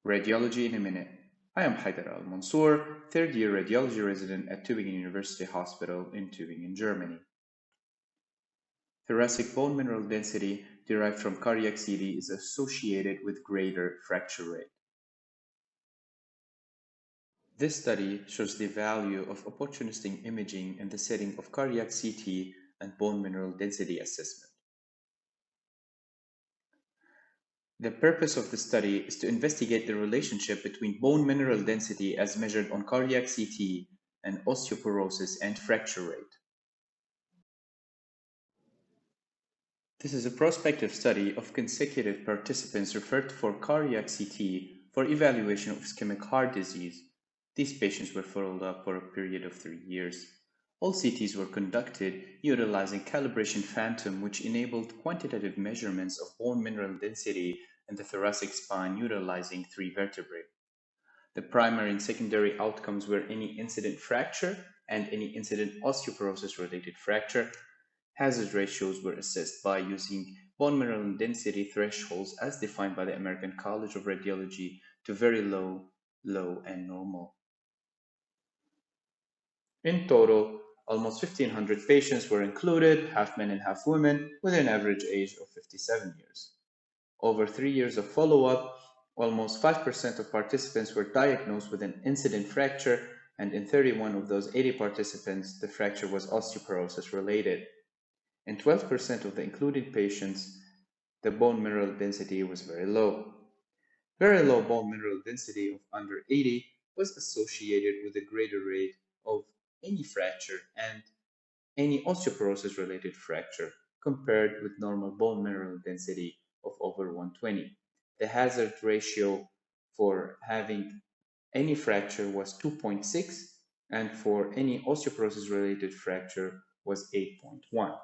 Radiology in a Minute. I am Haidar Al-Mansour, third-year radiology resident at Tübingen University Hospital in Tübingen, Germany. Thoracic bone mineral density derived from cardiac CT is associated with greater fracture rate. This study shows the value of opportunistic imaging in the setting of cardiac CT and bone mineral density assessment. The purpose of the study is to investigate the relationship between bone mineral density as measured on cardiac CT and osteoporosis and fracture rate. This is a prospective study of consecutive participants referred for cardiac CT for evaluation of ischemic heart disease. These patients were followed up for a period of 3 years. All CTs were conducted utilizing calibration phantom, which enabled quantitative measurements of bone mineral density in the thoracic spine utilizing 3 vertebrae. The primary and secondary outcomes were any incident fracture and any incident osteoporosis-related fracture. Hazard ratios were assessed by using bone mineral density thresholds as defined by the American College of Radiology to very low, low, and normal. In total, almost 1,500 patients were included, half men and half women, with an average age of 57 years. Over 3 years of follow-up, almost 5% of participants were diagnosed with an incident fracture, and in 31 of those 80 participants, the fracture was osteoporosis related. In 12% of the included patients, the bone mineral density was very low. Very low bone mineral density of under 80 was associated with a greater rate of any fracture and any osteoporosis related fracture compared with normal bone mineral density of over 120. The hazard ratio for having any fracture was 2.6, and for any osteoporosis related fracture was 8.1.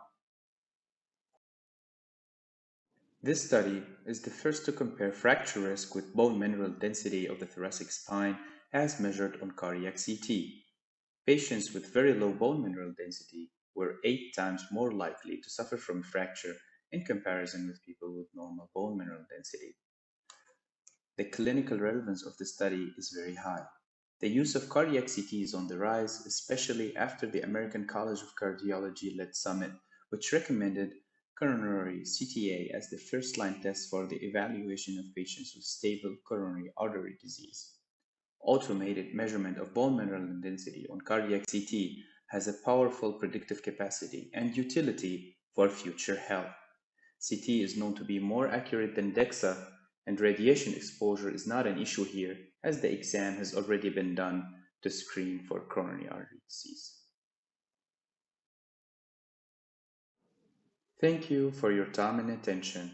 This study is the first to compare fracture risk with bone mineral density of the thoracic spine as measured on cardiac CT. Patients with very low bone mineral density were 8 times more likely to suffer from fracture in comparison with people with normal bone mineral density. The clinical relevance of the study is very high. The use of cardiac CT is on the rise, especially after the American College of Cardiology-led summit, which recommended coronary CTA as the first-line test for the evaluation of patients with stable coronary artery disease. Automated measurement of bone mineral density on cardiac CT has a powerful predictive capacity and utility for future health. CT is known to be more accurate than DEXA, and radiation exposure is not an issue here, as the exam has already been done to screen for coronary artery disease. Thank you for your time and attention.